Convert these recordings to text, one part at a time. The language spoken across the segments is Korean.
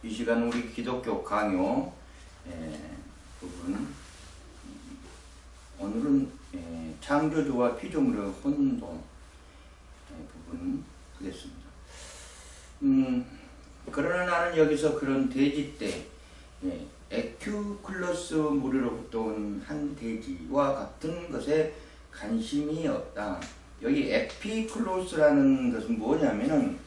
이 시간 우리 기독교 강요 부분, 오늘은 창조주와 피조물의 혼돈 부분 하겠습니다. 그러나 나는 여기서 그런 돼지 떼 에큐클로스 무리로부터 온 한 돼지와 같은 것에 관심이 없다. 여기 에피클로스라는 것은 뭐냐면은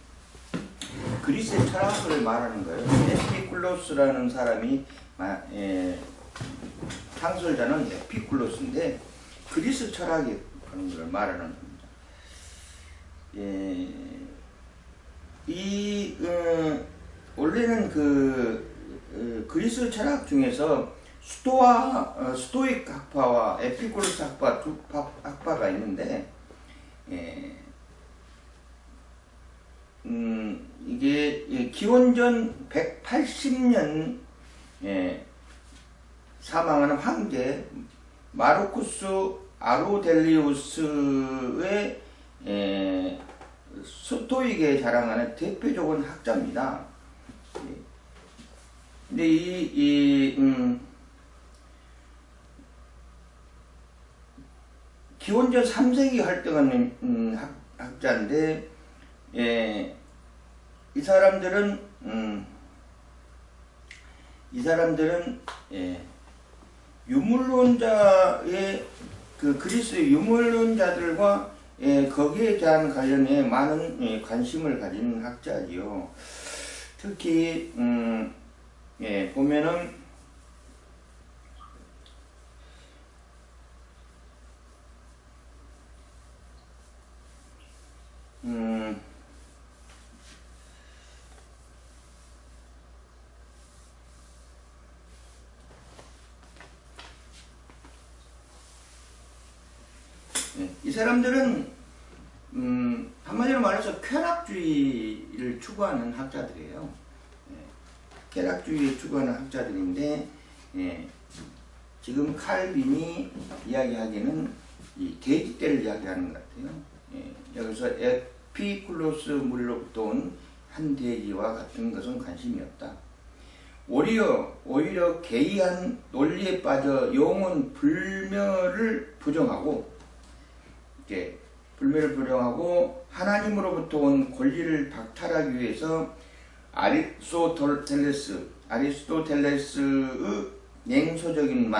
그리스의 철학을 말하는 거예요. 에피클로스라는 사람이 창설자는 에피클로스인데 그리스 철학이 그런 걸 말하는 겁니다. 원래는 그리스 철학 중에서 스토익 학파와 에피쿠로스 학파 두 학파가 있는데, 이게 기원전 180년 사망하는 황제 마르쿠스 아우렐리우스의 스토익에 자랑하는 대표적인 학자입니다. 근데 기원전 3세기 활동하는 학자인데, 이 사람들은 유물론자의 그리스의 유물론자들과 거기에 대한 관련해 많은 관심을 가진 학자지요. 특히 보면은 이 사람들은 한마디로 말해서 쾌락주의를 추구하는 학자들이에요. 쾌락주의를 추구하는 학자들인데, 지금 칼빈이 이야기하기는 이 돼지떼를 이야기하는 것 같아요. 여기서 에피쿨로스 무리로부터 온 한 돼지와 같은 것은 관심이 없다. 오히려 개이한 논리에 빠져 영혼 불멸을 부정하고, 하나님으로부터 온 권리를 박탈하기 위해서 아리스토텔레스의 냉소적인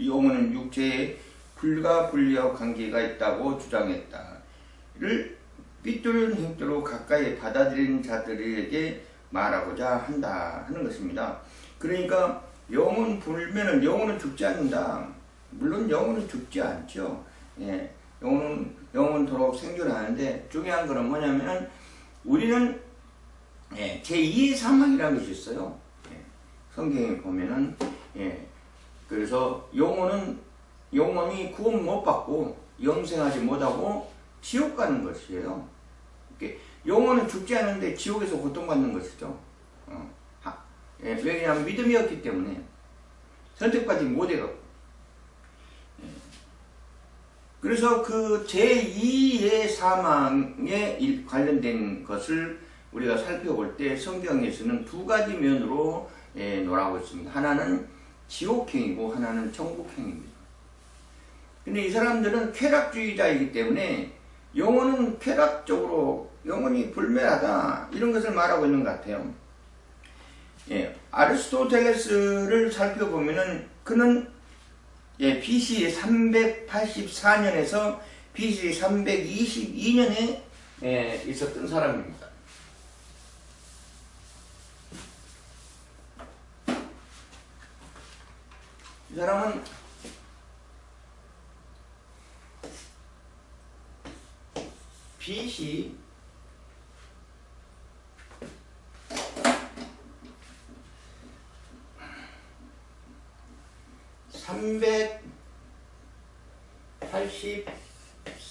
영혼은 육체에 불가분리와 관계가 있다고 주장했다를 삐뚤은 행태로 가까이 받아들인 자들에게 말하고자 한다 하는 것입니다. 그러니까 영혼 불면은 영혼은 죽지 않는다. 물론 영혼은 죽지 않죠. 영혼토록 생존하는데, 중요한 거는 뭐냐면은 우리는 제2의 사망이라는 것이 있어요. 성경에 보면은 그래서 영혼이 구원 못 받고 영생하지 못하고 지옥 가는 것이에요. 영혼은 죽지 않는데 지옥에서 고통받는 것이죠. 왜냐하면 믿음이 없기 때문에 선택받지 못해요. 그래서 그 제2의 사망에 관련된 것을 우리가 살펴볼 때 성경에서는 두 가지 면으로 논하고 있습니다. 하나는 지옥행이고 하나는 천국행입니다. 근데 이 사람들은 쾌락주의자이기 때문에 영혼은 쾌락적으로 영혼이 불멸하다 이런 것을 말하고 있는 것 같아요. 아리스토텔레스를 살펴보면은 그는 BC 384년에서 BC 322년에 있었던 사람입니다. 이 사람은 BC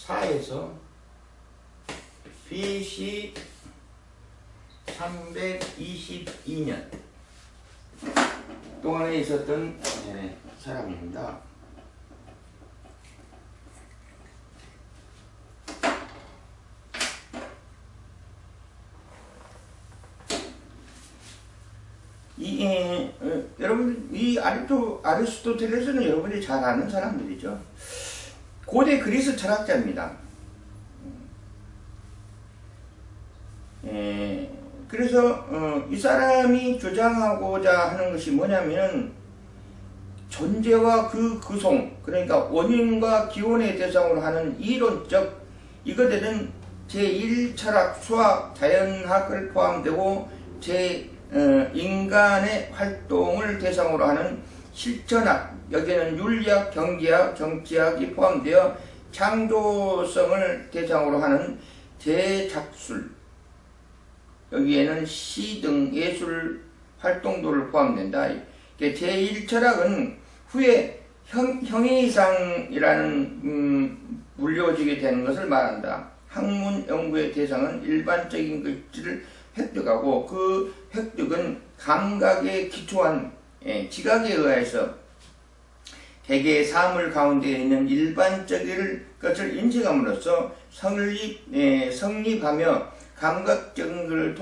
384에서 BC 322년 동안에 있었던 사람입니다. 여러분 이 아리스토텔레스는 여러분이 잘 아는 사람들이죠. 고대 그리스 철학자입니다. 그래서 이 사람이 주장하고자 하는 것이 뭐냐면 존재와 그 구성, 그러니까 원인과 기원의 대상으로 하는 이론적 이것들은 제1철학, 수학, 자연학을 포함되고 인간의 활동을 대상으로 하는 실천학, 여기에는 윤리학, 경제학, 정치학이 포함되어 창조성을 대상으로 하는 제작술, 여기에는 시 등 예술 활동도를 포함된다. 제1철학은 후에 형해이상이라는 불려지게 되는 것을 말한다. 학문 연구의 대상은 일반적인 글씨를 획득하고 그 획득은 감각에 기초한 지각에 의해서 개개의 사물 가운데 있는 일반적인 것을 인식함으로써 성립하며 감각적인 것을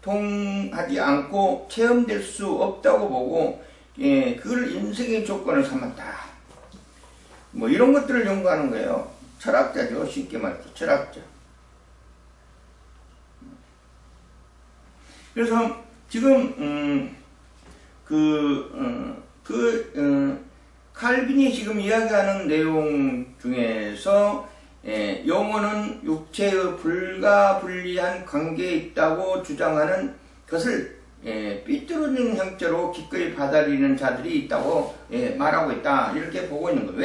통하지 않고 체험될 수 없다고 보고 그걸 인생의 조건을 삼았다. 뭐 이런 것들을 연구하는 거예요. 철학자죠. 쉽게 말해서 철학자. 그래서 지금 칼빈이 지금 이야기하는 내용 중에서 영혼은 육체의 불가분리한 관계에 있다고 주장하는 것을 삐뚤어진 형태로 기꺼이 받아들이는 자들이 있다고 말하고 있다. 이렇게 보고 있는 거예요.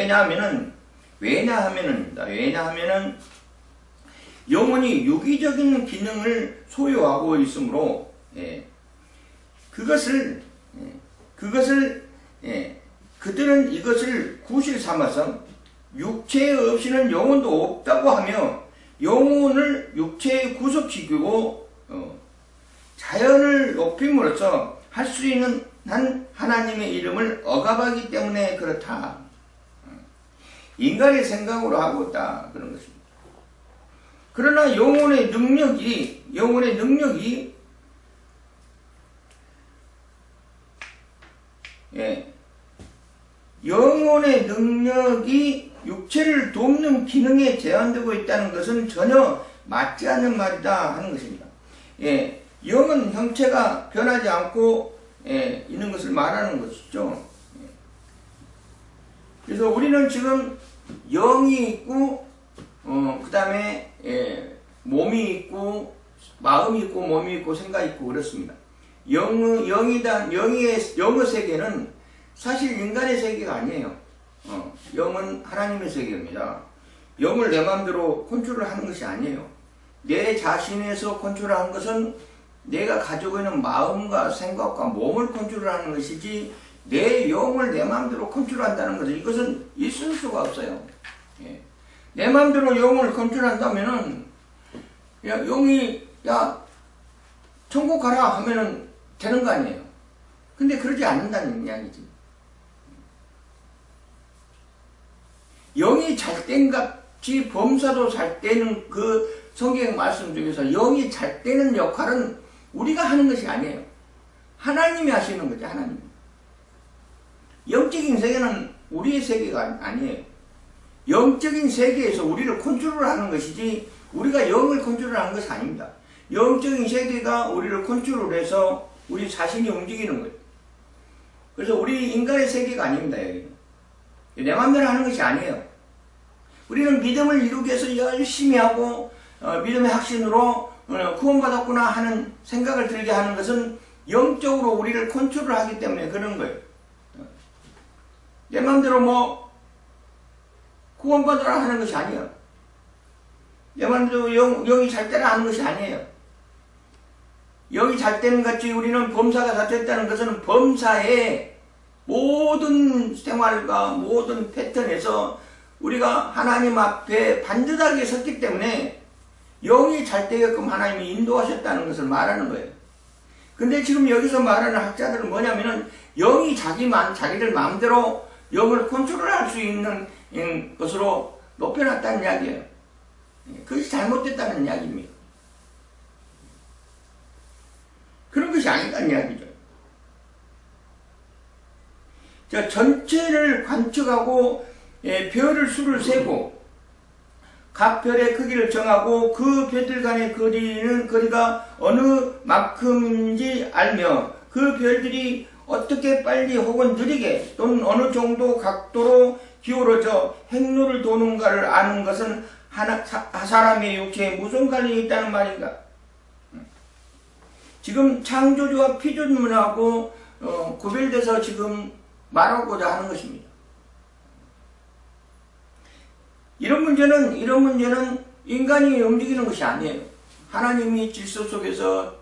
왜냐하면은 영혼이 유기적인 기능을 소유하고 있으므로 그들은 이것을 구실 삼아서 육체 없이는 영혼도 없다고 하며 영혼을 육체에 구속시키고 자연을 높임으로써 할 수 있는 한 하나님의 이름을 억압하기 때문에 그렇다. 인간의 생각으로 하고 있다. 그런 것입니다. 그러나 영혼의 능력이 육체를 돕는 기능에 제한되고 있다는 것은 전혀 맞지 않는 말이다 하는 것입니다. 영은 형체가 변하지 않고 있는 것을 말하는 것이죠. 그래서 우리는 지금 영이 있고 그 다음에 몸이 있고 마음이 있고 몸이 있고 생각이 있고 그렇습니다. 영의 세계는 사실 인간의 세계가 아니에요. 영은 하나님의 세계입니다. 영을 내 마음대로 컨트롤 하는 것이 아니에요. 내 자신에서 컨트롤하는 것은 내가 가지고 있는 마음과 생각과 몸을 컨트롤하는 것이지 내 영을 내 마음대로 컨트롤한다는 것은 이것은 있을 수가 없어요. 내 마음대로 영을 컨트롤한다면은 영이 천국 가라 하면은 되는 거 아니에요. 근데 그러지 않는다는 이야기지. 영이 잘된 같이 범사도 잘되는 그 성경 말씀 중에서 영이 잘되는 역할은 우리가 하는 것이 아니에요. 하나님이 하시는 거죠. 하나님. 영적인 세계는 우리의 세계가 아니에요. 영적인 세계에서 우리를 컨트롤하는 것이지 우리가 영을 컨트롤하는 것이 아닙니다. 영적인 세계가 우리를 컨트롤해서 우리 자신이 움직이는 거예요. 그래서 우리 인간의 세계가 아닙니다. 여기는. 내 마음대로 하는 것이 아니에요. 우리는 믿음을 이루기 위해서 열심히 하고 믿음의 확신으로 구원받았구나 하는 생각을 들게 하는 것은 영적으로 우리를 컨트롤하기 때문에 그런 거예요. 내 마음대로 구원받으라 하는 것이 아니에요. 내 마음대로 영이 잘 되라 하는 것이 아니에요. 영이 잘 되는 같이 우리는 범사가 다 됐다는 것은 범사의 모든 생활과 모든 패턴에서 우리가 하나님 앞에 반듯하게 섰기 때문에 영이 잘 되게끔 하나님이 인도하셨다는 것을 말하는 거예요. 근데 지금 여기서 말하는 학자들은 뭐냐면은 영이 자기들 마음대로 영을 컨트롤할 수 있는 것으로 높여놨다는 이야기예요. 그것이 잘못됐다는 이야기입니다. 그런 것이 아니다는 이야기죠. 저 전체를 관측하고 별을 수를 세고 각 별의 크기를 정하고 그 별들 간의 거리가 어느 만큼인지 알며 그 별들이 어떻게 빨리 혹은 느리게 또는 어느 정도 각도로 기울어져 행로를 도는가를 아는 것은 사람의 육체에 무슨 관련이 있다는 말인가? 지금 창조주와 피조물하고 구별돼서 지금 말하고자 하는 것입니다. 이런 문제는 인간이 움직이는 것이 아니에요. 하나님이 질서 속에서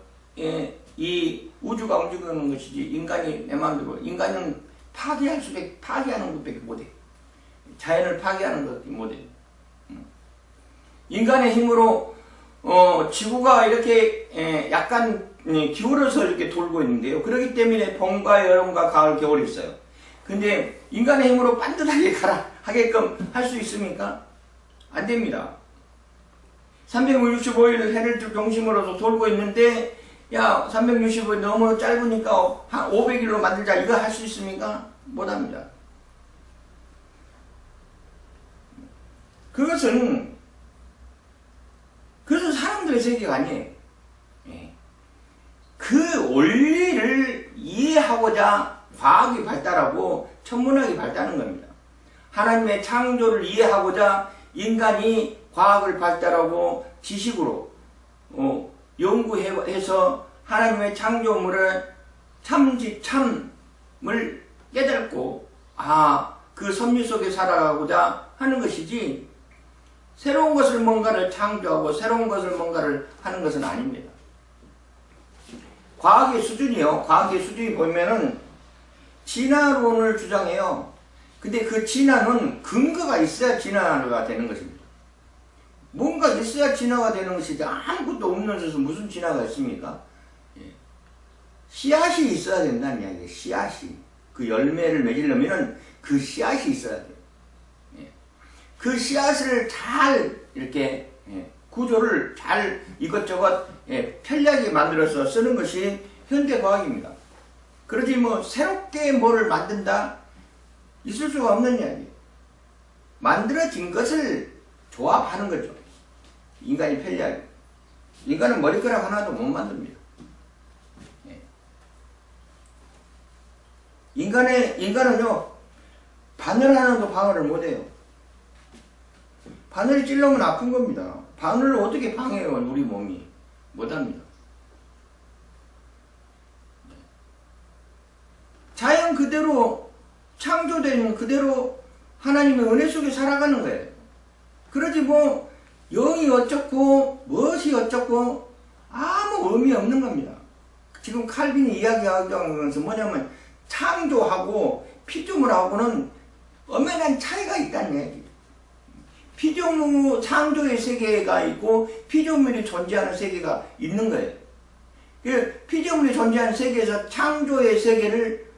이 우주가 움직이는 것이지 인간이 내 마음대로 인간은 파괴하는 것밖에 못해. 자연을 파괴하는 것밖에 못해. 인간의 힘으로 지구가 이렇게 약간 기울어서 이렇게 돌고 있는데요. 그렇기 때문에 봄과 여름과 가을, 겨울이 있어요. 근데 인간의 힘으로 반듯하게 하게끔 할 수 있습니까? 안 됩니다. 365일을 해를 중심으로서 돌고 있는데 야 365일 너무 짧으니까 한 500일로 만들자 이거 할 수 있습니까? 못합니다. 그것은 사람들의 세계가 아니에요. 그 원리를 이해하고자 과학이 발달하고 천문학이 발달하는 겁니다. 하나님의 창조를 이해하고자 인간이 과학을 발달하고 지식으로 연구해서 하나님의 창조물의 참을 깨닫고 그 섭리 속에 살아가고자 하는 것이지 새로운 것을 뭔가를 창조하고 새로운 것을 뭔가를 하는 것은 아닙니다. 과학의 수준이 보면은 진화론을 주장해요. 근데 그 진화는 근거가 있어야 진화가 되는 것입니다. 뭔가 있어야 진화가 되는 것이지 아무것도 없는 것에서 무슨 진화가 있습니까? 씨앗이 있어야 된다는 이야기예요. 씨앗이. 그 열매를 맺으려면 그 씨앗이 있어야 돼요. 그 씨앗을 잘 이렇게 구조를 잘 이것저것 편리하게 만들어서 쓰는 것이 현대과학입니다. 그러지 뭐 새롭게 뭐를 만든다? 있을 수가 없는 이야기예요. 만들어진 것을 조합하는 거죠. 인간이 편리하게. 인간은 머리카락 하나도 못 만듭니다. 인간은요, 바늘 하나도 방어를 못해요. 바늘이 찔러면 아픈 겁니다. 바늘을 어떻게 방해해요, 우리 몸이? 못합니다. 자연 그대로, 창조된 그대로 하나님의 은혜 속에 살아가는 거예요. 그러지 뭐, 영이 어쩌고, 무엇이 어쩌고, 아무 의미 없는 겁니다. 지금 칼빈이 이야기하는 것은 뭐냐면, 창조하고 피조물하고는 엄연한 차이가 있다는 얘기예요. 피조물 창조의 세계가 있고 피조물이 존재하는 세계가 있는 거예요. 피조물이 존재하는 세계에서 창조의 세계를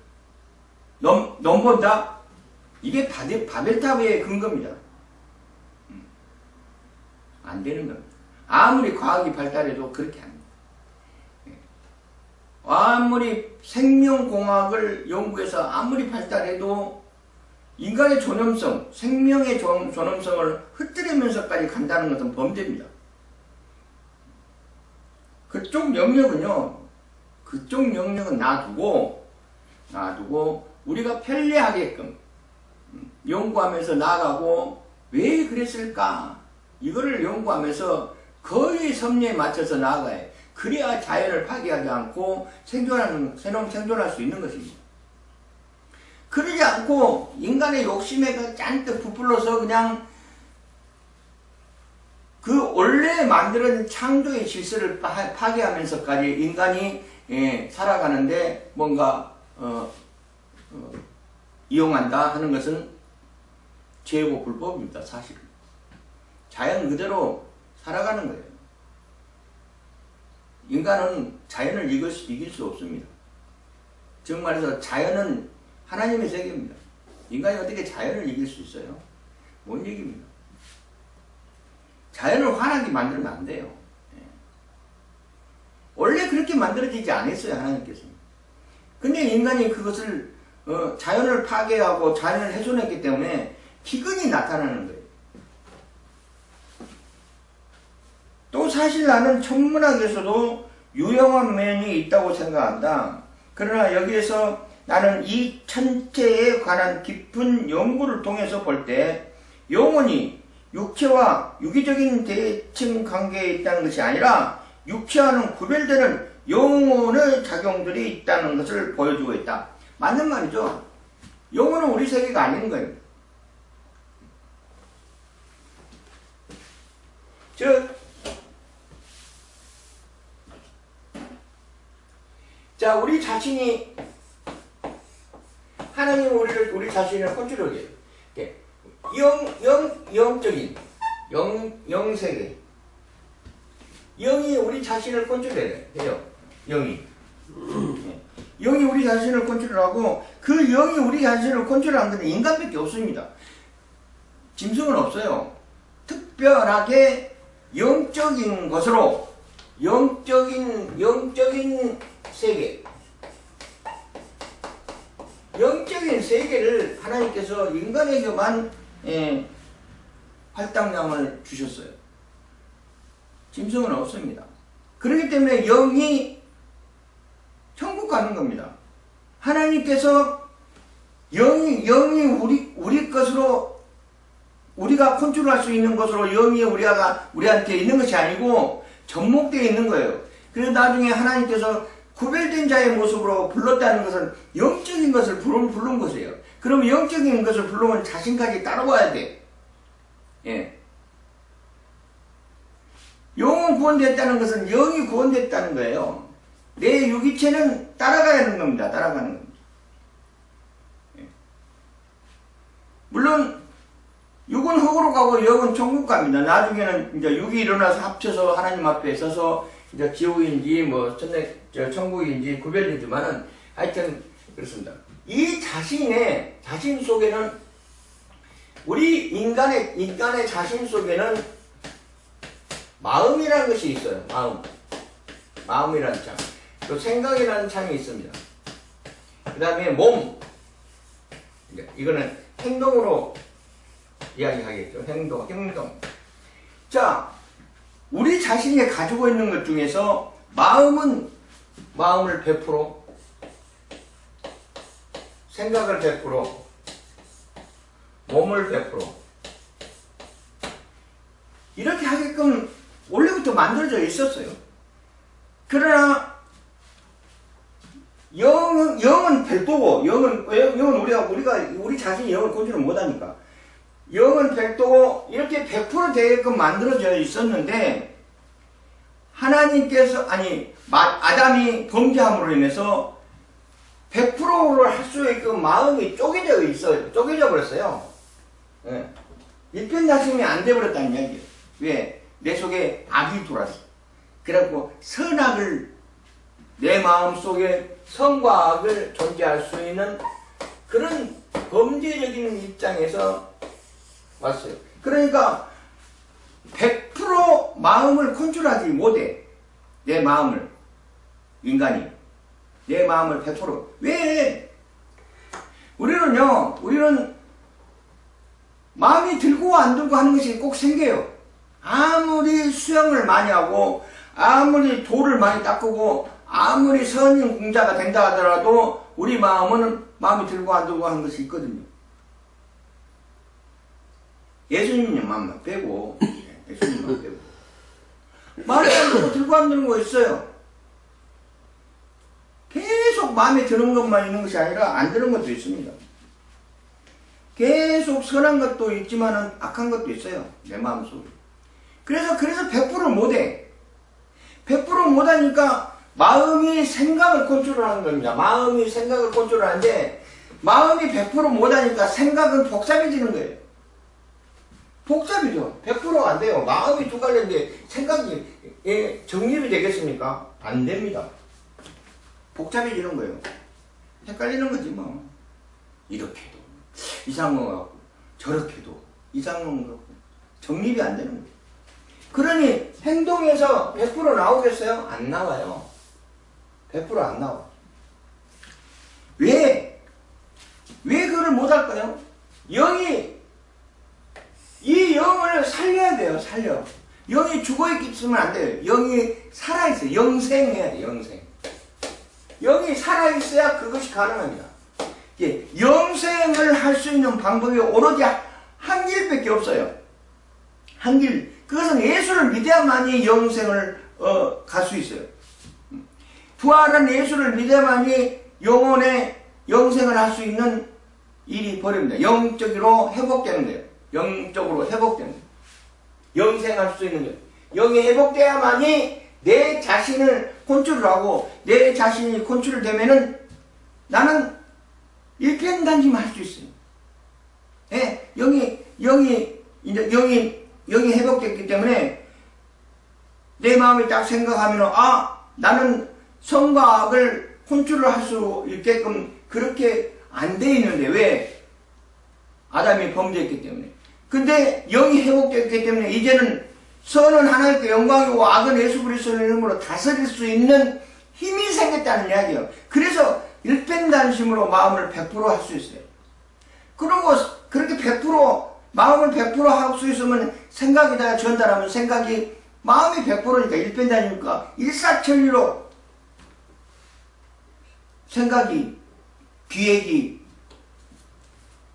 넘본다? 이게 바벨탑의 근거입니다. 안 되는 겁니다. 아무리 과학이 발달해도 그렇게 합니다. 아무리 생명공학을 연구해서 아무리 발달해도 인간의 존엄성, 생명의 존엄성을 흩뜨리면서까지 간다는 것은 범죄입니다. 그쪽 영역은 놔두고 우리가 편리하게끔 연구하면서 나아가고 왜 그랬을까? 이거를 연구하면서 거의 섭리에 맞춰서 나아가야 그래야 자연을 파괴하지 않고 새로운 생존할 수 있는 것입니다. 그러지 않고 인간의 욕심에 잔뜩 부풀러서 그냥 그 원래 만들어진 창조의 질서를 파괴하면서까지 인간이 살아가는데 뭔가 이용한다 하는 것은 죄고 불법입니다. 사실은. 자연 그대로 살아가는 거예요. 인간은 자연을 이길 수 없습니다. 즉 말해서 자연은 하나님의 세계입니다. 인간이 어떻게 자연을 이길 수 있어요? 못 이깁니다. 자연을 화나게 만들면 안 돼요. 원래 그렇게 만들어지지 않았어요, 하나님께서는. 근데 인간이 그것을 자연을 파괴하고 자연을 훼손했기 때문에 기근이 나타나는 거예요. 또 사실 나는 천문학에서도 유용한 면이 있다고 생각한다. 그러나 여기에서 나는 이 천체에 관한 깊은 연구를 통해서 볼 때 영혼이 육체와 유기적인 대칭 관계에 있다는 것이 아니라 육체와는 구별되는 영혼의 작용들이 있다는 것을 보여주고 있다. 맞는 말이죠. 영혼은 우리 세계가 아닌 거예요. 자, 우리 자신이 하나님은 우리 자신을 컨트롤해요. 영적인 영세계 영이 우리 자신을 컨트롤해요. 영이 우리 자신을 컨트롤하고 그 영이 우리 자신을 컨트롤하는 것은 인간밖에 없습니다. 짐승은 없어요. 특별하게 영적인 것으로 영적인 세계 영적인 세계를 하나님께서 인간에게만 할당량을 주셨어요. 짐승은 없습니다. 그렇기 때문에 영이 천국 가는 겁니다. 하나님께서 영이 우리 것으로 우리가 컨트롤할 수 있는 것으로 영이 우리한테 있는 것이 아니고 접목되어 있는 거예요. 그래서 나중에 하나님께서 구별된 자의 모습으로 불렀다는 것은 영적인 것을 부른 것이에요. 그럼 영적인 것을 부르면 자신까지 따라와야 돼. 예. 영은 구원됐다는 것은 영이 구원됐다는 거예요. 내 유기체는 따라가는 겁니다. 따라가는 겁니다. 예. 물론 육은 흙으로 가고 영은 천국 갑니다. 나중에는 이제 육이 일어나서 합쳐서 하나님 앞에 서서 이제 지옥인지 뭐 천국인지 구별되지만은 하여튼 그렇습니다. 이 자신 속에는 우리 인간의 자신 속에는 마음이라는 것이 있어요. 마음이라는 창. 또 생각이라는 창이 있습니다. 그 다음에 몸. 이거는 행동으로 이야기하겠죠. 행동. 자, 우리 자신이 가지고 있는 것 중에서 마음을 100%, 생각을 100%, 몸을 100% 이렇게 하게끔 원래부터 만들어져 있었어요. 그러나 영은 별도고 영은 우리 자신이 영을 컨트롤 못하니까 영은 별도고 이렇게 100% 되게끔 만들어져 있었는데 하나님께서 아담이 범죄함으로 인해서 100%를 할 수 있게끔 마음이 쪼개져 버렸어요. 예. 일편단심이 안 돼버렸다는 이야기예요. 왜? 내 속에 악이 들어왔어. 그래갖고 선악을 내 마음 속에 선과 악을 존재할 수 있는 그런 범죄적인 입장에서 왔어요. 그러니까 100% 마음을 컨트롤하지 못해. 내 마음을. 인간이. 내 마음을 100%. 왜? 우리는 마음이 들고 안 들고 하는 것이 꼭 생겨요. 아무리 수영을 많이 하고 아무리 돌을 많이 닦고 아무리 선인 공자가 된다 하더라도 우리 마음이 들고 안 들고 하는 것이 있거든요. 예수님만 빼고 예수님만 빼고 마음에 안 들고 들고 안 드는 거 있어요. 계속 마음에 드는 것만 있는 것이 아니라 안 드는 것도 있습니다. 계속 선한 것도 있지만은 악한 것도 있어요. 내 마음속에. 그래서 100% 못해. 100% 못하니까 마음이 생각을 컨트롤하는 겁니다. 마음이 생각을 컨트롤하는데 마음이 100% 못하니까 생각은 복잡해지는 거예요. 복잡이죠. 100% 안 돼요. 마음이 두 갈래인데 생각이 정립이 되겠습니까? 안 됩니다. 복잡해지는 거예요. 헷갈리는 거지 뭐. 이렇게도 이상한 것 같고 저렇게도 이상한 것 같고 정립이 안 되는 거예요. 그러니 행동에서 100% 나오겠어요? 안 나와요. 100% 안 나와. 왜? 할까요? 이 영을 살려야 돼요. 살려. 영이 죽어있으면 안 돼요. 영이 살아있어요. 영생해야 돼요. 영생. 영이 살아있어야 그것이 가능합니다. 영생을 할 수 있는 방법이 오로지 한 길밖에 없어요. 한 길. 그것은 예수를 믿어야만이 영생을 갈 수 있어요. 부활한 예수를 믿어야만이 영혼의 영생을 할 수 있는 일이 벌입니다. 영적으로 회복되는 거예요. 영적으로 회복되는 거예요. 영생할 수 있는 거예요. 영이 회복돼야만이 내 자신을 컨트롤 하고 내 자신이 컨트롤 되면은 나는 일편단심을 할 수 있어요. 예, 영이 회복됐기 때문에 내 마음이 딱 생각하면 나는 선과 악을 컨트롤 할 수 있게끔 그렇게 안 돼 있는데 왜? 아담이 범죄했기 때문에. 근데 영이 회복됐기 때문에 이제는 선은 하나님께 영광이고 악은 예수 그리스도의 이름으로 다스릴 수 있는 힘이 생겼다는 이야기예요. 그래서 일편단심으로 마음을 100% 할 수 있어요. 그리고 그렇게 100% 마음을 100% 할 수 있으면 생각에다가 전달하면 생각이 마음이 100%니까 일편단심이니까 일사천리로 생각이 기획이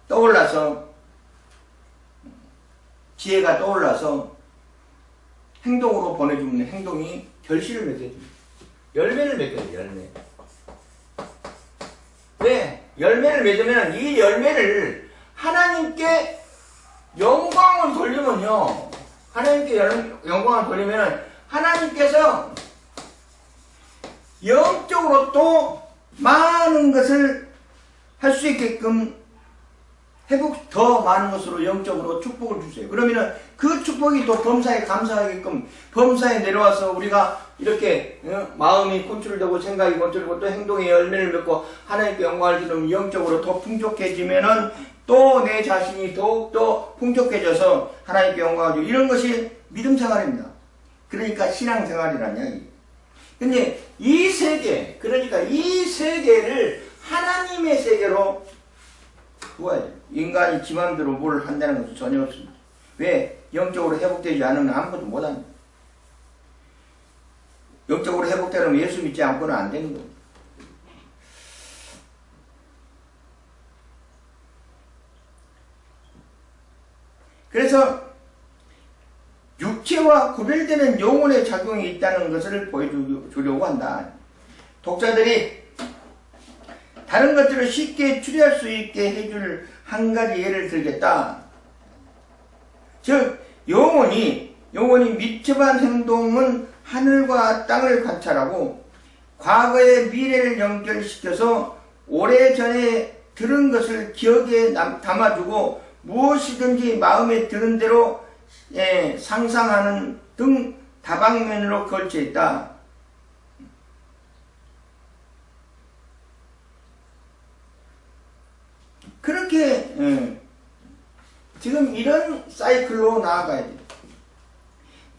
떠올라서 지혜가 떠올라서 행동으로 보내주는 행동이 결실을 맺어줍니다. 열매를 맺어요. 열매. 왜? 열매를 맺으면 이 열매를 하나님께 영광을 돌리면요. 하나님께 영광을 돌리면 하나님께서 영적으로 또 많은 것을 할 수 있게끔 더 많은 것으로 영적으로 축복을 주세요. 그러면은 그 축복이 또 범사에 감사하게끔 범사에 내려와서 우리가 이렇게 마음이 컨트롤되고 생각이 컨트롤되고 또 행동의 열매를 맺고 하나님께 영광을 주는 영적으로 더 풍족해지면은 또 내 자신이 더욱더 풍족해져서 하나님께 영광을 주고 이런 것이 믿음 생활입니다. 그러니까 신앙 생활이라는 이야기. 근데 이 세계, 그러니까 이 세계를 하나님의 세계로 두어야 돼요. 인간이 지 맘대로 뭘 한다는 것은 전혀 없습니다. 왜? 영적으로 회복되지 않으면 아무것도 못합니다. 영적으로 회복되려면 예수 믿지 않고는 안 되는 겁니다. 그래서 육체와 구별되는 영혼의 작용이 있다는 것을 보여주려고 한다. 독자들이 다른 것들을 쉽게 추리할 수 있게 해줄 한 가지 예를 들겠다. 즉 영혼이密접한 행동은 하늘과 땅을 관찰하고 과거의 미래를 연결시켜서 오래전에 들은 것을 기억에 담아두고 무엇이든지 마음에 드는 대로 상상하는 등 다방면으로 걸쳐 있다. 그렇게 지금 이런 사이클로 나아가야 돼요.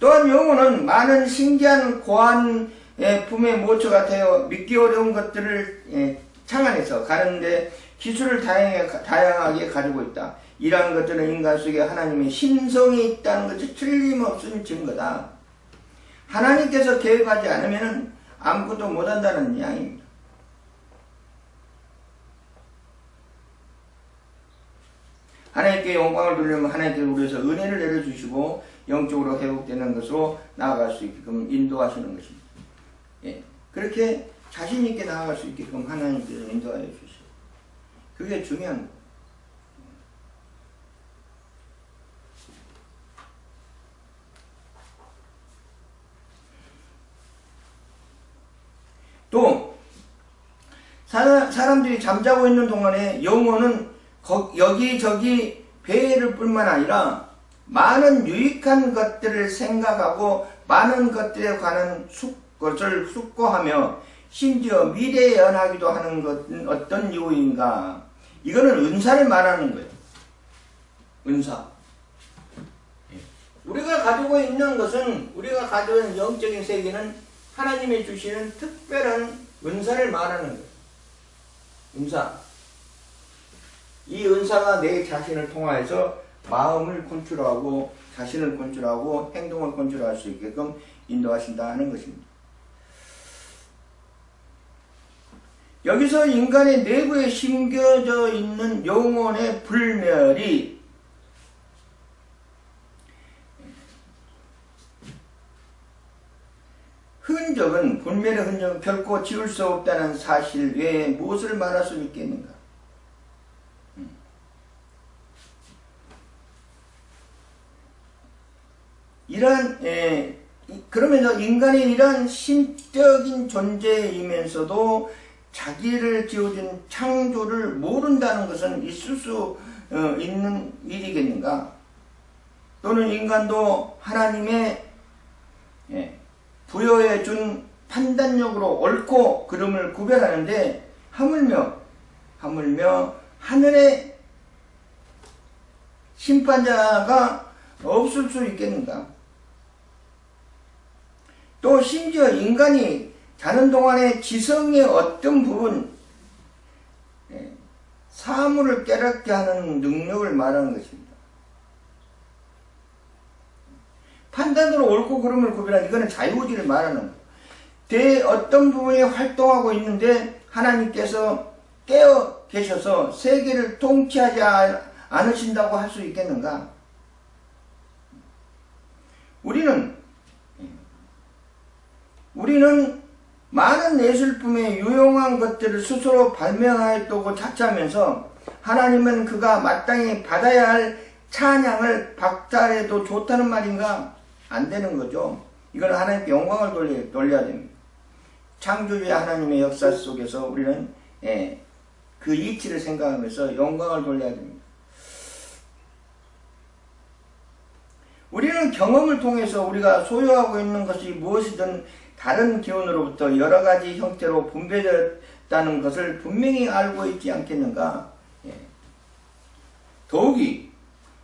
또한 영혼은 많은 신기한 고안의 품의 모처가 되어 믿기 어려운 것들을 창안해서 가는데 기술을 다양하게 가지고 있다. 이러한 것들은 인간 속에 하나님의 신성이 있다는 것이 틀림없은 증거다. 하나님께서 계획하지 않으면 아무것도 못한다는 이야기입니다. 하나님께 영광을 돌리면 하나님께서 우리에서 은혜를 내려주시고 영적으로 회복되는 것으로 나아갈 수 있게끔 인도하시는 것입니다. 예, 그렇게 자신 있게 나아갈 수 있게끔 하나님께서 인도하여 주시죠. 그게 중요한 거예요. 또 사람들이 잠자고 있는 동안에 영혼은 여기저기 배를 뿐만 아니라 많은 유익한 것들을 생각하고 많은 것들에 관한 것을 숙고하며 심지어 미래에 연하기도 하는 것은 어떤 이유인가? 이거는 은사를 말하는 거예요. 은사. 우리가 가지고 있는 것은, 우리가 가지고 있는 영적인 세계는 하나님이 주시는 특별한 은사를 말하는 거예요. 은사. 이 은사가 내 자신을 통하여서 마음을 컨트롤하고 자신을 컨트롤하고 행동을 컨트롤할 수 있게끔 인도하신다는 것입니다. 여기서 인간의 내부에 심겨져 있는 영혼의 불멸이 흔적은 불멸의 흔적은 결코 지울 수 없다는 사실 외에 무엇을 말할 수 있겠는가? 그러면서 인간이 이러한 신적인 존재이면서도 자기를 지어준 창조를 모른다는 것은 있을 수 있는 일이겠는가? 또는 인간도 하나님의 부여해 준 판단력으로 옳고 그름을 구별하는데 하물며 하늘의 심판자가 없을 수 있겠는가? 또 심지어 인간이 자는 동안에 지성의 어떤 부분 사물을 깨닫게 하는 능력을 말하는 것입니다. 판단으로 옳고 그름을 구별하는 이거는 자유의지를 말하는 거예요. 어떤 부분이 활동하고 있는데 하나님께서 깨어 계셔서 세계를 통치하지 않으신다고 할 수 있겠는가? 우리는 많은 예술품에 유용한 것들을 스스로 발명하였다고 자처하면서 하나님은 그가 마땅히 받아야 할 찬양을 박탈해도 좋다는 말인가? 안 되는 거죠. 이건 하나님께 영광을 돌려야 됩니다. 창조주의 하나님의 역사 속에서 우리는 그 이치를 생각하면서 영광을 돌려야 됩니다. 우리는 경험을 통해서 우리가 소유하고 있는 것이 무엇이든 다른 기운으로부터 여러 가지 형태로 분배되었다는 것을 분명히 알고 있지 않겠는가? 더욱이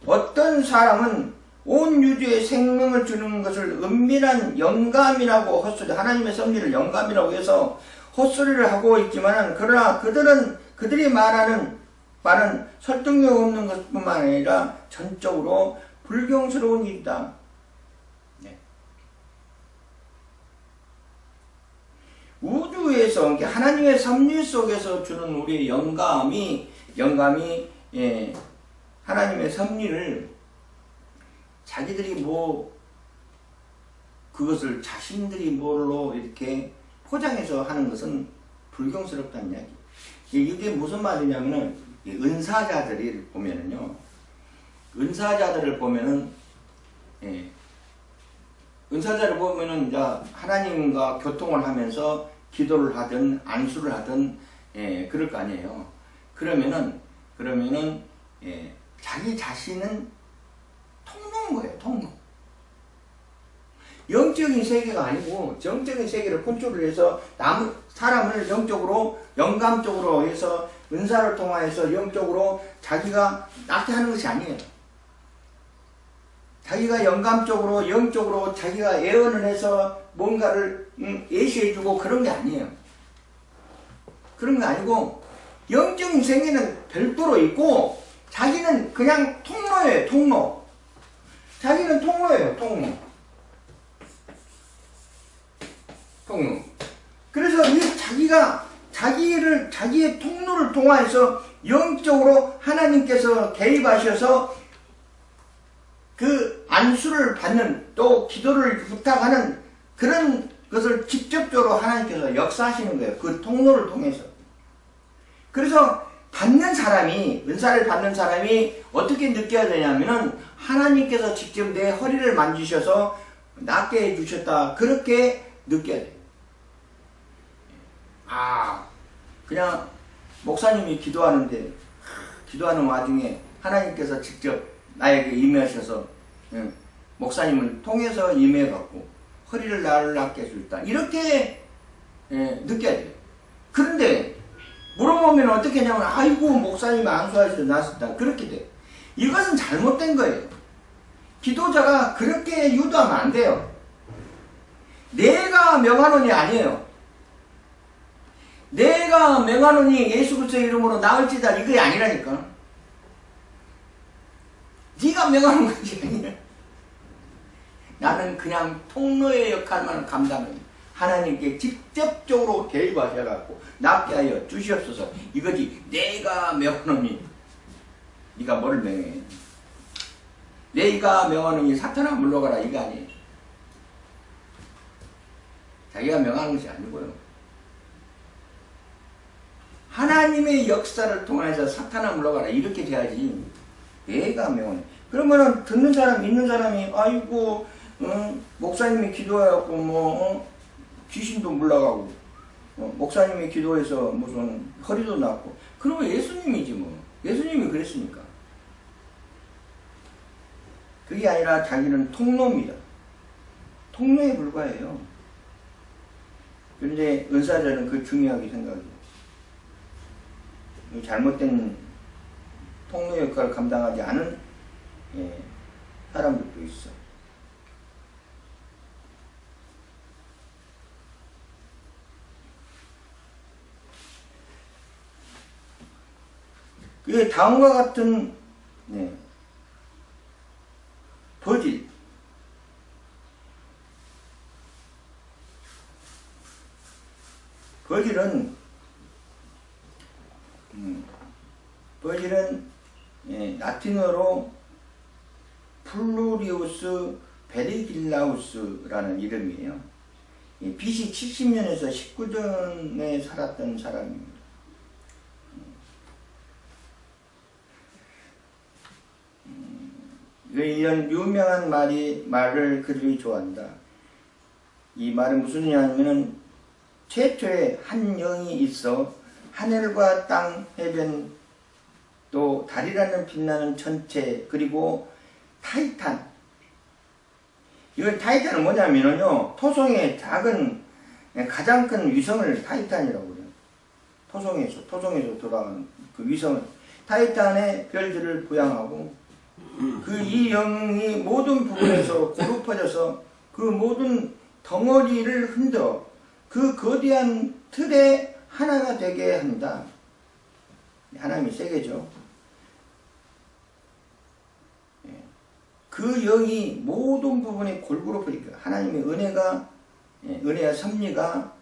어떤 사람은 온 유주에 생명을 주는 것을 은밀한 영감이라고 헛소리, 하나님의 섭리를 영감이라고 해서 헛소리를 하고 있지만 그러나 그들이 말하는 말은 설득력 없는 것뿐만 아니라 전적으로 불경스러운 일이다. 우주에서 하나님의 섭리 속에서 주는 우리의 영감이 하나님의 섭리를 자기들이 그것을 자신들이 뭘로 이렇게 포장해서 하는 것은 불경스럽다는 이야기. 이게 무슨 말이냐면은 은사자들을 보면은요. 은사자를 보면은 이제 하나님과 교통을 하면서 기도를 하든 안수를 하든 그럴 거 아니에요. 그러면은 자기 자신은 통로인 거예요. 통로. 영적인 세계가 아니고 정적인 세계를 컨트롤해서 사람을 영적으로 영감적으로 해서 은사를 통하여서 영적으로 자기가 낙태하는 것이 아니에요. 자기가 영감적으로 영적으로 자기가 예언을 해서 뭔가를 예시해주고 그런 게 아니에요. 그런 게 아니고 영적인 세계는 별도로 있고 자기는 그냥 통로예요. 통로. 자기는 통로예요. 통로. 그래서 자기의 통로를 통해서 영적으로 하나님께서 개입하셔서 그 안수를 받는 또 기도를 부탁하는 그런 것을 직접적으로 하나님께서 역사하시는 거예요. 그 통로를 통해서. 그래서 은사를 받는 사람이 어떻게 느껴야 되냐면은 하나님께서 직접 내 허리를 만지셔서 낫게 해주셨다. 그렇게 느껴야 돼요. 그냥 목사님이 기도하는 와중에 하나님께서 직접 나에게 임하셔서 목사님을 통해서 임해갖고 허리를 나를 낫게 해주셨다. 이렇게 느껴야 돼요. 그런데 물어보면 어떻게 하냐면 아이고 목사님이 안수하셔서 나았다. 그렇게 돼요. 이것은 잘못된 거예요. 기도자가 그렇게 유도하면 안 돼요. 내가 명하노니 아니에요. 내가 명하노니 예수 그리스도의 이름으로 나을지다 이게 아니라니까. 네가 명하는 거지. 나는 그냥 통로의 역할만 감당해. 하나님께 직접적으로 개입하셔갖고 낫게 하여 주시옵소서. 이거지. 내가 명하노니. 네가 뭐를 명해? 내가 명하노니 사탄아 물러가라. 이거 아니에요. 자기가 명하는 것이 아니고요. 하나님의 역사를 통해서 사탄아 물러가라. 이렇게 돼야지. 내가 명하노니. 그러면은 듣는 사람, 있는 사람이 아이고 목사님이 기도해갖고 귀신도 물러가고 목사님이 기도해서 무슨 허리도 낫고 그러면 예수님이지 뭐. 예수님이 그랬으니까. 그게 아니라 자기는 통로입니다. 통로에 불과해요. 그런데 은사자는 그 중요하게 생각해요. 잘못된 통로 역할을 감당하지 않은 사람들도 있어. 그게 다음과 같은 버질. 버질은 라틴어로 플루리우스 베리길라우스라는 이름이에요. BC 70년에서 19전에 살았던 사람입니다. 이런 유명한 말을 그들이 좋아한다. 이 말은 무슨 의미냐면은 최초에 한 영이 있어 하늘과 땅, 해변, 또 달이라는 빛나는 천체, 그리고 타이탄. 이건 타이탄은 뭐냐면요, 토성의 작은 가장 큰 위성을 타이탄이라고 그래요. 토성에서 돌아가는 그 위성을 타이탄의 별들을 부양하고 그 이 영이 모든 부분에서 고루퍼져서 그 모든 덩어리를 흔들어 그 거대한 틀에 하나가 되게 한다. 하나님이 세계죠. 그 영이 모든 부분에 골고루 퍼지니까 하나님의 은혜와 섭리가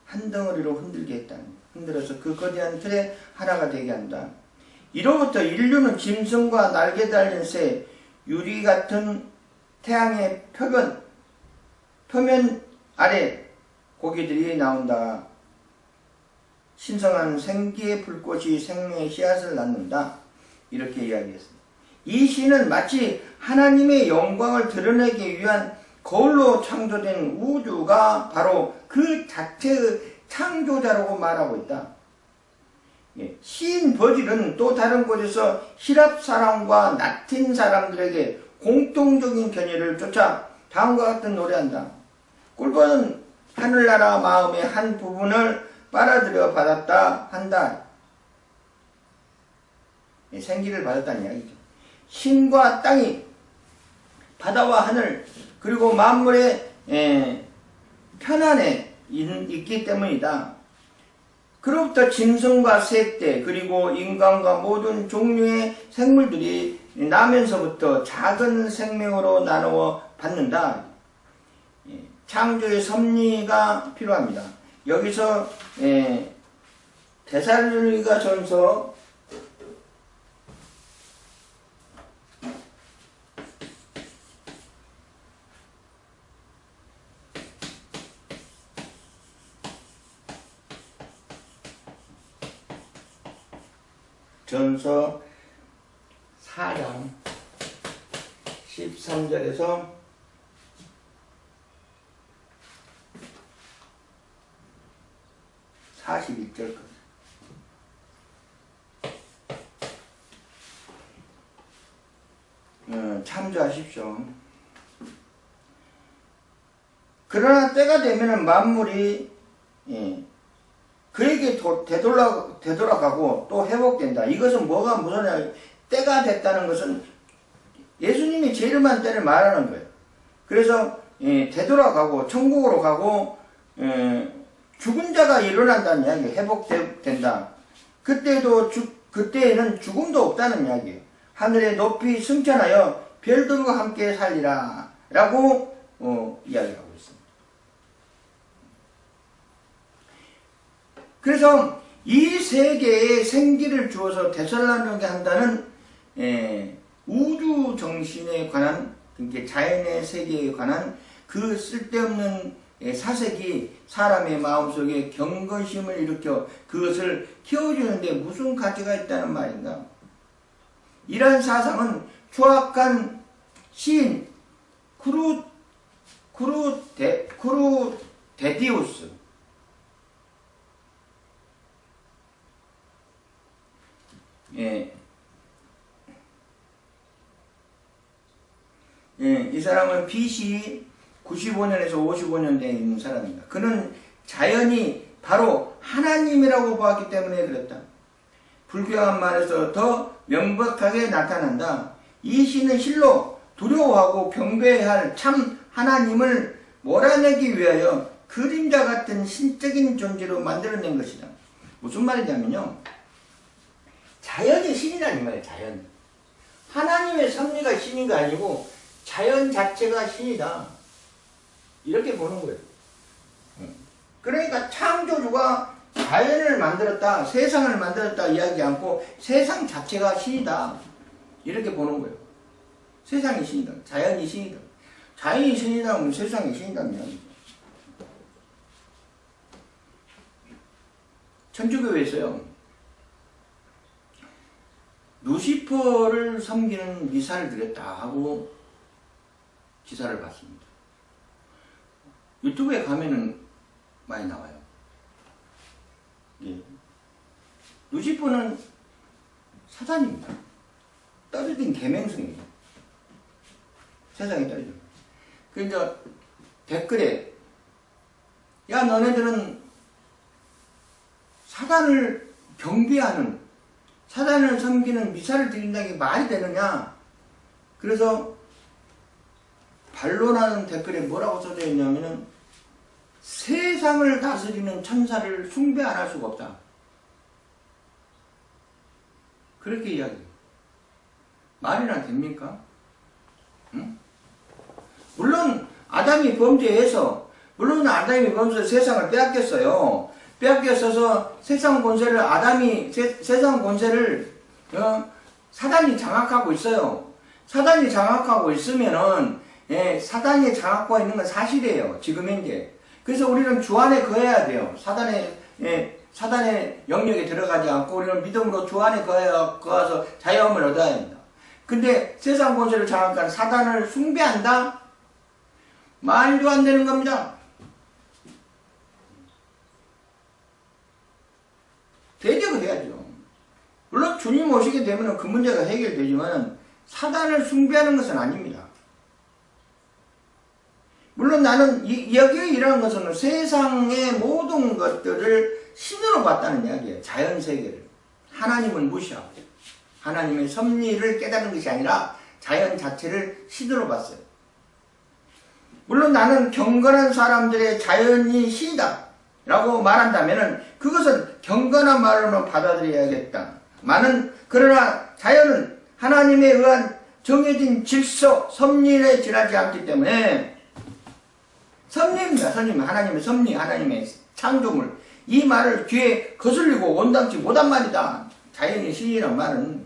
한 덩어리로 흔들게 했다. 흔들어서 그 거대한 틀에 하나가 되게 한다. 이로부터 인류는 짐승과 날개 달린 새, 유리 같은 태양의 표면 아래 고기들이 나온다. 신성한 생기의 불꽃이 생명의 씨앗을 낳는다. 이렇게 이야기했습니다. 이 시는 마치 하나님의 영광을 드러내기 위한 거울로 창조된 우주가 바로 그 자체의 창조자라고 말하고 있다. 시인 버질은 또 다른 곳에서 히랍 사람과 라틴 사람들에게 공통적인 견해를 쫓아 다음과 같은 노래한다. 꿀벌은 하늘나라 마음의 한 부분을 빨아들여 받았다 한다. 생기를 받았다는 이야기죠. 신과 땅이 바다와 하늘 그리고 만물의 편안에 있기 때문이다. 그로부터 짐승과 새떼 그리고 인간과 모든 종류의 생물들이 나면서부터 작은 생명으로 나누어 받는다. 창조의 섭리가 필요합니다. 여기서 데살로니가 전서 4장 13절에서 41절까지 참조하십시오. 그러나 때가 되면 만물이 그에게 되돌아가고 또 회복된다. 이것은 뭐가 무슨 때가 됐다는 것은 예수님이 제일 많은 때를 말하는 거예요. 그래서 되돌아가고 천국으로 가고 죽은 자가 일어난다는 이야기예요. 회복된다. 그때에는 죽음도 없다는 이야기예요. 하늘의 높이 승천하여 별들과 함께 살리라 라고 이야기하고 있습니다. 그래서 이 세계에 생기를 주어서 되살아나게 한다는 우주 정신에 관한, 자연의 세계에 관한 그 쓸데없는 사색이 사람의 마음속에 경건심을 일으켜 그것을 키워주는데 무슨 가치가 있다는 말인가? 이러한 사상은 추악한 시인 크루데디우스 이 사람은 BC 95년에서 55년대에 있는 사람입니다. 그는 자연이 바로 하나님이라고 보았기 때문에 그랬다. 불교한 말에서 더 명백하게 나타난다. 이 시는 실로 두려워하고 경배해야 할 참 하나님을 몰아내기 위하여 그림자 같은 신적인 존재로 만들어낸 것이다. 무슨 말이냐면요, 자연이 신이라는 말이에요. 자연. 하나님의 섭리가 신인 거 아니고 자연 자체가 신이다. 이렇게 보는 거예요. 그러니까 창조주가 자연을 만들었다, 세상을 만들었다 이야기 않고 세상 자체가 신이다. 이렇게 보는 거예요. 세상이 신이다. 자연이 신이다. 자연이 신이다 하면 세상이 신이다는 이야기죠. 천주교에서요, 루시퍼를 섬기는 미사를 드렸다 하고 기사를 봤습니다. 유튜브에 가면은 많이 나와요. 예. 루시퍼는 사단입니다. 떨어진 계명성이에요. 세상에 떨어져. 그러니까 댓글에, 야 너네들은 사단을 경배하는, 사단을 섬기는 미사를 드린다는 게 말이 되느냐? 그래서 반론하는 댓글에 뭐라고 써져 있냐면은, 세상을 다스리는 천사를 숭배 안 할 수가 없다. 그렇게 이야기해요. 말이나 됩니까? 응? 물론 아담이 범죄해서 세상을 빼앗겼어요. 빼앗겼어서 세상 권세를 세상 권세를 사단이 장악하고 있어요. 사단이 장악하고 있으면은 사단이 장악하고 있는 건 사실이에요. 지금 현재. 그래서 우리는 주 안에 거해야 돼요. 사단의 영역에 들어가지 않고 우리는 믿음으로 주 안에 거해서 자유함을 얻어야 합니다. 근데 세상 권세를 장악하는 사단을 숭배한다? 말도 안 되는 겁니다. 대적을 해야죠. 물론 주님 오시게 되면 그 문제가 해결되지만 사단을 숭배하는 것은 아닙니다. 물론 나는 여기에 이러한 것은 세상의 모든 것들을 신으로 봤다는 이야기예요. 자연세계를. 하나님을 무시하고 하나님의 섭리를 깨닫는 것이 아니라 자연 자체를 신으로 봤어요. 물론 나는 경건한 사람들의 자연이 신이다 라고 말한다면 그것은 경건한 말로만 받아들여야겠다. 그러나 자연은 하나님에 의한 정해진 질서, 섭리에 지나지 않기 때문에 섭리입니다. 하나님의 섭리, 하나님의 창조물. 이 말을 귀에 거슬리고 온당치 못한 말이다. 자연의 신이란 말은.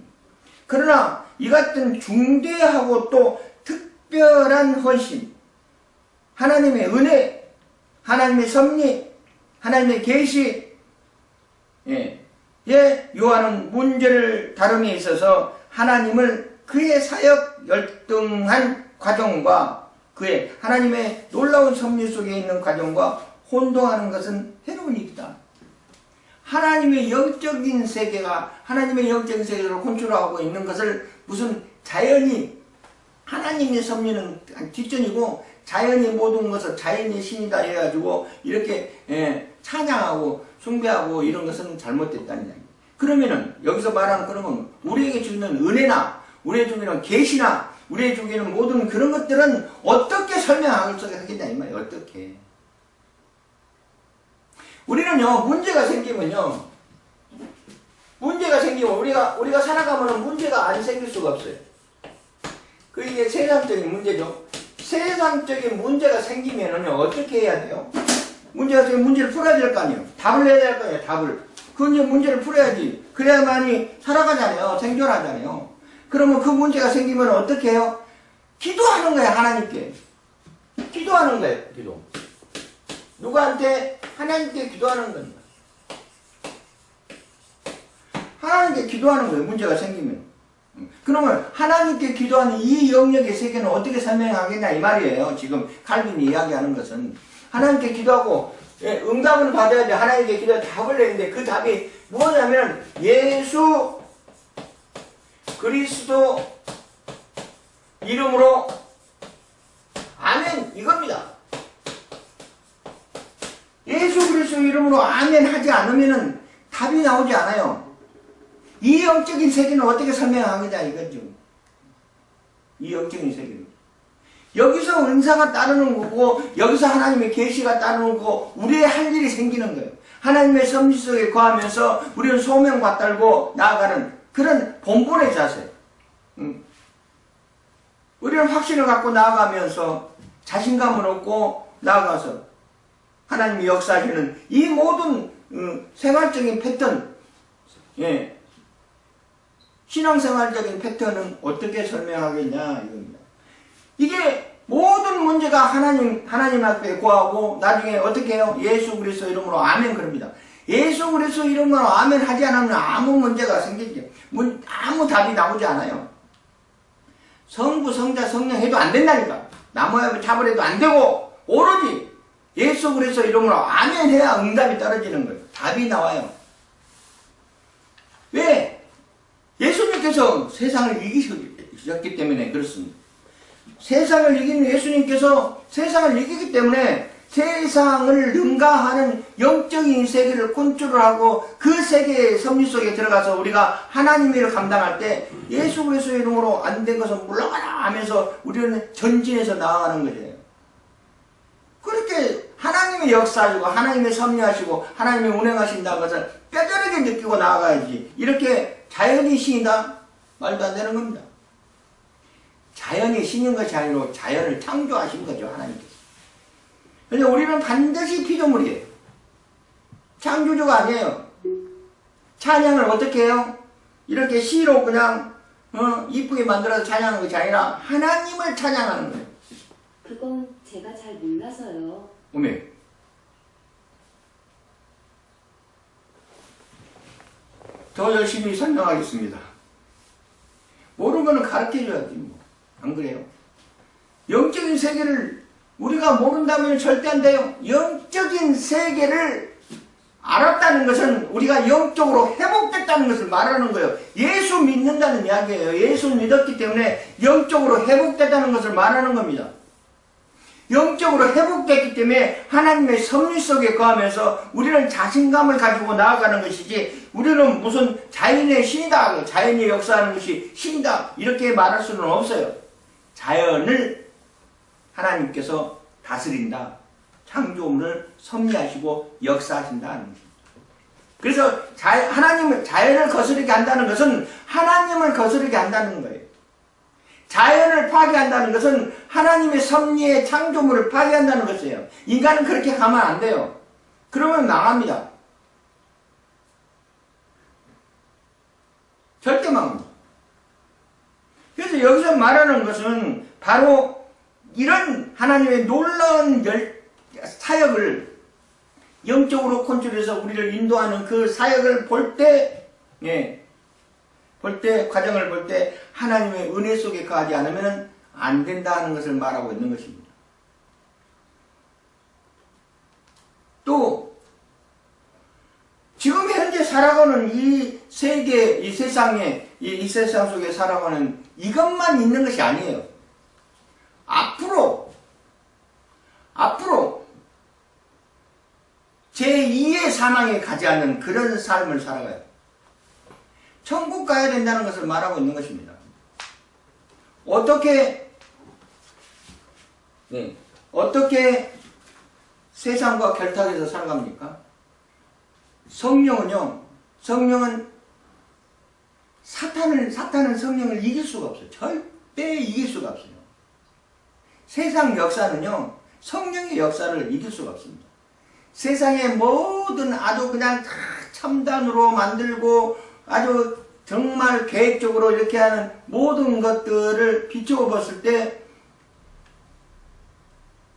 그러나 이 같은 중대하고 또 특별한 헌신, 하나님의 은혜, 하나님의 섭리, 하나님의 계시, 요하는 문제를 다룸에 있어서 하나님을 그의 사역 열등한 과정과 그의 하나님의 놀라운 섭리 속에 있는 과정과 혼동하는 것은 해로운 일이다. 하나님의 영적인 세계가 하나님의 영적인 세계를 컨트롤하고 있는 것을 무슨 자연이, 하나님의 섭리는 뒷전이고 자연이 모든 것을 자연이 신이다 해가지고 이렇게 찬양하고 숭배하고 이런 것은 잘못됐다는 이야기. 그러면은 여기서 말하는 그런 건 우리에게 주는 은혜나 우리에게 주는 계시나 우리에게 주는 모든 그런 것들은 어떻게 설명할 수 있겠냐 이 말이에요. 어떻게. 우리는요 문제가 생기면요 생기면 우리가 살아가면 문제가 안 생길 수가 없어요. 이게 세상적인 문제죠. 세상적인 문제가 생기면은 어떻게 해야 돼요? 문제를 풀어야 될 거 아니에요. 답을 내야 될 거 아니에요. 답을. 그 이제 문제를 풀어야지. 그래야만이 살아가잖아요. 생존하잖아요. 그러면 그 문제가 생기면 어떻게 해요? 기도하는 거예요. 하나님께. 기도하는 거예요. 기도. 누구한테? 하나님께 기도하는 겁니다. 하나님께 기도하는 거예요. 문제가 생기면. 그러면 하나님께 기도하는 이 영역의 세계는 어떻게 설명하겠냐 이 말이에요. 지금 칼빈이 이야기하는 것은 하나님께 기도하고 응답을 받아야 돼. 하나님께 기도해 답을 내는데 그 답이 뭐냐면 예수 그리스도 이름으로 아멘 이겁니다. 예수 그리스도 이름으로 아멘 하지 않으면은 답이 나오지 않아요. 이 영적인 세계는 어떻게 설명하느냐 이거죠. 이 영적인 세계는. 여기서 은사가 따르는 거고 여기서 하나님의 계시가 따르는 거고 우리의 할 일이 생기는 거예요. 하나님의 섭리 속에 거하면서 우리는 소명 받들고 나아가는 그런 본분의 자세. 우리는 확신을 갖고 나아가면서 자신감을 얻고 나아가서 하나님이 역사하시는 이 모든 생활적인 패턴, 신앙생활적인 패턴은 어떻게 설명하겠냐 이겁니다. 이게 모든 문제가 하나님 앞에 구하고 나중에 어떻게 해요? 예수 그리스도 이름으로 아멘 그럽니다. 예수 그리스도 이름으로 아멘 하지 않으면 아무 문제가 생기지 아무 답이 나오지 않아요. 성부 성자 성령 해도 안 된다니까. 나무에 잡을 해도 안 되고 오로지 예수 그리스도 이름으로 아멘 해야 응답이 떨어지는 거예요. 답이 나와요. 왜? 예수님께서 세상을 이기셨기 때문에 그렇습니다. 세상을 이기는 예수님께서 세상을 이기기 때문에 세상을 능가하는 영적인 세계를 컨트롤하고 그 세계의 섭리 속에 들어가서 우리가 하나님의 일을 감당할 때 예수 그리스도의 이름으로 안 된 것은 물러가라 하면서 우리는 전진해서 나아가는 거예요. 그렇게 하나님의 역사하시고 하나님의 섭리하시고 하나님의 운행하신다는 것을 뼈저리게 느끼고 나아가야지. 이렇게 자연이 신이다? 말도 안 되는 겁니다. 자연이 신인 것이 아니고 자연을 창조하신 거죠. 하나님께서. 그런데 우리는 반드시 피조물이에요. 창조주가 아니에요. 찬양을 어떻게 해요? 이렇게 시로 그냥 이쁘게 만들어서 찬양하는 것이 아니라 하나님을 찬양하는 거예요. 그건 제가 잘 몰라서요. 어메. 더 열심히 설명하겠습니다. 모르는 거는 가르쳐줘야지 뭐. 안 그래요? 영적인 세계를 우리가 모른다면 절대 안 돼요. 영적인 세계를 알았다는 것은 우리가 영적으로 회복됐다는 것을 말하는 거예요. 예수 믿는다는 이야기예요. 예수 믿었기 때문에 영적으로 회복됐다는 것을 말하는 겁니다. 영적으로 회복됐기 때문에 하나님의 섭리 속에 거하면서 우리는 자신감을 가지고 나아가는 것이지 우리는 무슨 자연의 신이다, 자연이 역사하는 것이 신이다 이렇게 말할 수는 없어요. 자연을 하나님께서 다스린다. 창조물을 섭리하시고 역사하신다 하는 것입니다. 그래서 자연을 거스르게 한다는 것은 하나님을 거스르게 한다는 거예요. 자연을 파괴한다는 것은 하나님의 섭리의 창조물을 파괴한다는 것이에요. 인간은 그렇게 가면 안 돼요. 그러면 망합니다. 절대 망합니다. 그래서 여기서 말하는 것은 바로 이런 하나님의 놀라운 사역을 영적으로 컨트롤해서 우리를 인도하는 그 사역을 볼 때, 과정을 볼 때 하나님의 은혜 속에 거하지 않으면 안 된다는 것을 말하고 있는 것입니다. 또 지금 현재 살아가는 이 세계, 이 세상에, 이 세상 속에 살아가는 이것만 있는 것이 아니에요. 앞으로 제2의 사망에 가지 않는 그런 삶을 살아가요. 천국 가야 된다는 것을 말하고 있는 것입니다. 어떻게 세상과 결탁해서 살아갑니까? 성령은 사탄은 성령을 이길 수가 없어요. 절대 이길 수가 없어요. 세상 역사는요, 성령의 역사를 이길 수가 없습니다. 세상의 모든 아주 그냥 다 첨단으로 만들고 아주 정말 계획적으로 이렇게 하는 모든 것들을 비추어 봤을 때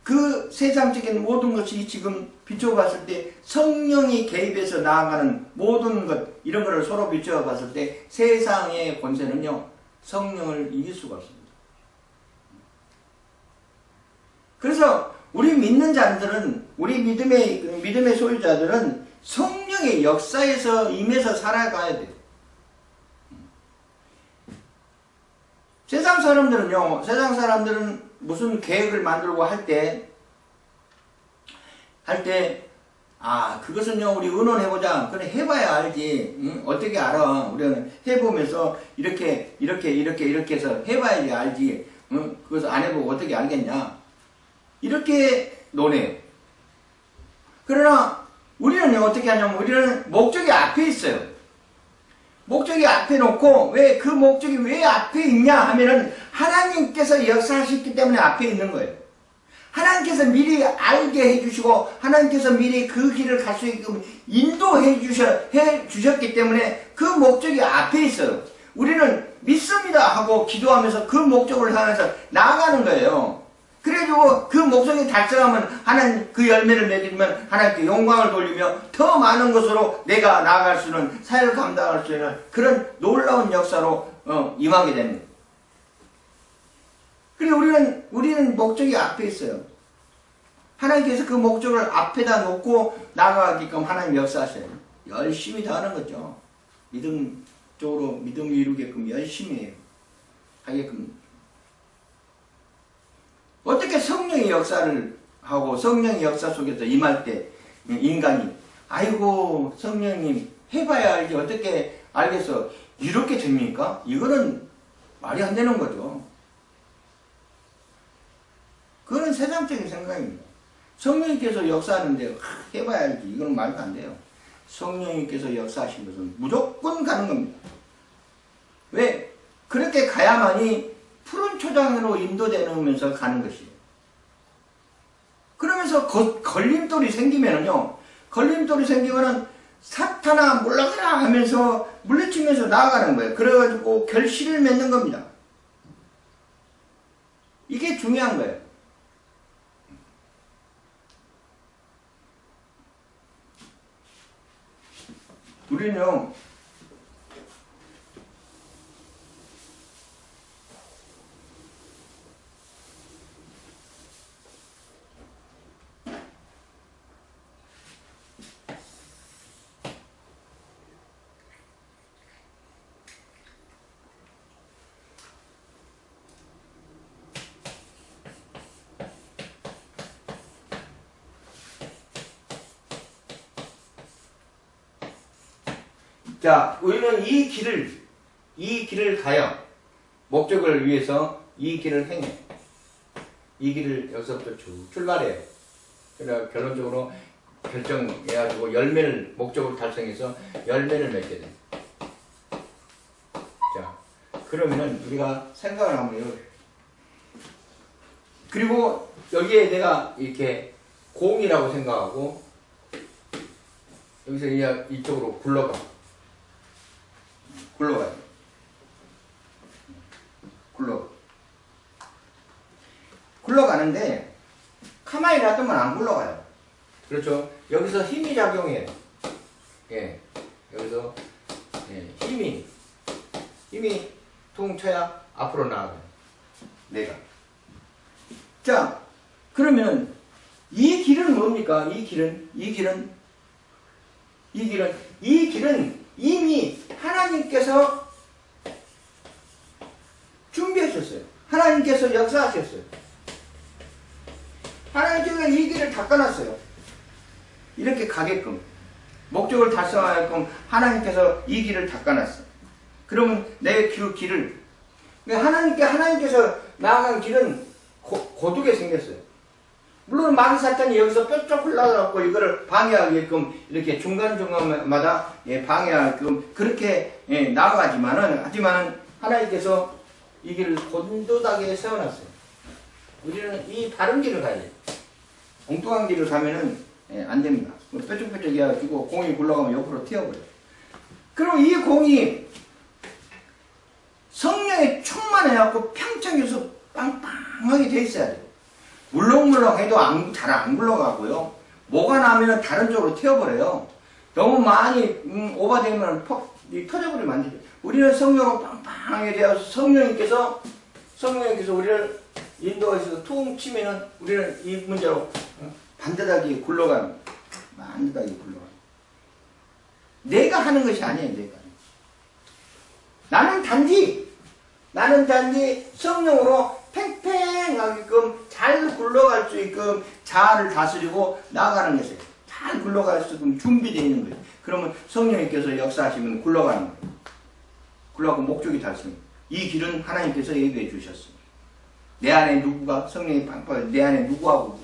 그 세상적인 모든 것이 지금 비추어 봤을 때 성령이 개입해서 나아가는 모든 것 이런 것을 서로 비추어 봤을 때 세상의 권세는요 성령을 이길 수가 없습니다. 그래서 우리 믿는 자들은 우리 믿음의 소유자들은 성령의 역사에서 임해서 살아가야 돼요. 세상 사람들은 무슨 계획을 만들고 할 때, 그것은요, 우리 의논해보자. 그래, 해봐야 알지. 응? 어떻게 알아? 우리는 해보면서, 이렇게 해서 해봐야지 알지. 응? 그것을 안 해보고 어떻게 알겠냐. 이렇게 논해요. 그러나, 우리는 어떻게 하냐면, 우리는 목적이 앞에 있어요. 목적이 앞에 놓고 왜 그 목적이 왜 앞에 있냐 하면은 하나님께서 역사하셨기 때문에 앞에 있는 거예요. 하나님께서 미리 알게 해주시고 하나님께서 미리 그 길을 갈 수 있게끔 인도해 주셨기 때문에 그 목적이 앞에 있어요. 우리는 믿습니다 하고 기도하면서 그 목적을 향해서 나아가는 거예요. 그래가지고 그 목적이 달성하면 하나님 그 열매를 맺으면 하나님께 영광을 돌리며 더 많은 것으로 내가 나아갈 수 있는 사역을 감당할 수 있는 그런 놀라운 역사로 임하게 됩니다. 그리고 우리는 목적이 앞에 있어요. 하나님께서 그 목적을 앞에다 놓고 나아가게끔 하나님 역사하셔요. 열심히 다 하는 거죠. 믿음 이루게끔 열심히 하게끔. 어떻게 성령의 역사를 하고 성령의 역사 속에서 임할 때 인간이 아이고 성령님 해봐야 알지 어떻게 알겠어 이렇게 됩니까? 이거는 말이 안 되는 거죠. 그거는 세상적인 생각입니다. 성령님께서 역사하는데 해봐야 알지 이거는 말도 안 돼요. 성령님께서 역사하신 것은 무조건 가는 겁니다. 왜? 그렇게 가야만이 푸른 초장으로 인도되면서 가는 것이에요. 그러면서 걸림돌이 생기면은요, 사탄아 물러가라 하면서 물리치면서 나아가는 거예요. 그래가지고 결실을 맺는 겁니다. 이게 중요한 거예요. 우리는요, 자, 우리는 이 길을 가요. 목적을 위해서 이 길을 행해. 이 길을 여기서부터 쭉 출발해요. 그래서 결론적으로 결정해가지고 목적을 달성해서 열매를 맺게 돼. 자, 그러면은 우리가 생각을 한번 해요. 그리고 여기에 내가 이렇게 공이라고 생각하고 여기서 이쪽으로 굴러가. 굴러가는데 가만히 놔두면 안 굴러가요. 그렇죠? 여기서 힘이 작용해요. 예, 여기서 힘이 통 쳐야 앞으로 나아가요. 내가. 자, 그러면 이 길은 뭡니까? 이 길은 이미 하나님께서 준비하셨어요. 하나님께서 역사하셨어요. 하나님께서 이 길을 닦아놨어요. 이렇게 가게끔 목적을 달성하게끔 하나님께서 이 길을 닦아놨어요. 그러면 내 그 길을 하나님께서 나아간 길은 고두게 생겼어요. 물론 마귀 사탄이 여기서 뾰족 올라가고 이거를 방해하게끔 이렇게 중간중간마다 방해하게끔 그렇게 나아가지만은 하나님께서 이 길을 곤두하게 세워놨어요. 우리는 이 바른 길을 가야 돼요. 엉뚱한 길을 가면은 안 됩니다. 뾰족뾰족 해가지고 공이 굴러가면 옆으로 튀어버려요. 그리고 이 공이 성령에 충만해갖고 평창에서 빵빵하게 돼 있어야 돼요. 물렁물렁 해도 잘 안 굴러가고요. 뭐가 나면은 다른 쪽으로 튀어버려요. 너무 많이 오버되면 터져버리면 안 되죠. 우리는 성령으로 빵빵하게 되어서 성령님께서 우리를 인도하셔서 퉁 치면은 우리는 이 문제로 반듯하게 굴러가는, 반듯하게 굴러가는. 내가 하는 것이 아니에요, 내가. 나는 단지 성령으로 팽팽하게끔 잘 굴러갈 수 있게끔 자아를 다스리고 나아가는 것이에요. 잘 굴러갈 수 있게끔 준비되어 있는 거예요. 그러면 성령님께서 역사하시면 굴러가는 거예요. 굴러가고 목적이 달성해요. 이 길은 하나님께서 예비해 주셨습니다. 내 안에 누구가 성령이 빵빵해, 내 안에 누구하고,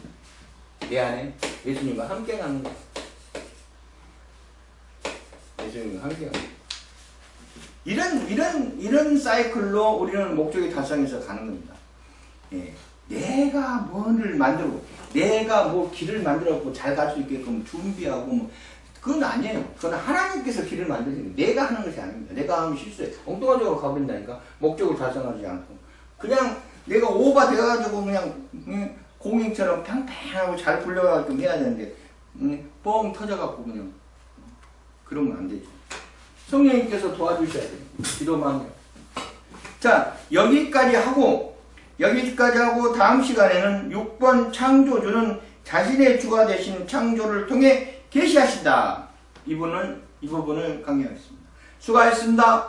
내 안에 예수님과 함께 가는 거예요. 예수님과 함께 가는 거예요. 이런 사이클로 우리는 목적이 달성해서 가는 겁니다. 예. 내가 뭐를 만들고, 내가 뭐 길을 만들었고 잘 갈 수 있게끔 준비하고, 뭐, 그건 아니에요. 그건 하나님께서 길을 만드시는 거예요. 내가 하는 것이 아닙니다. 내가 하면 실수해. 엉뚱한 쪽으로 가버린다니까. 목적을 달성하지 않고. 그냥 내가 오버돼가지고 그냥 공익처럼 팽팽하고 잘 굴려가지고 해야 되는데, 뻥 터져갖고 그냥. 그러면 안 되죠. 성령님께서 도와주셔야 돼요. 기도만 해요. 자, 여기까지 하고 다음 시간에는 6번 창조주는 자신의 주가 되신 창조를 통해 계시하신다. 이 부분을 강의하겠습니다. 수고하셨습니다.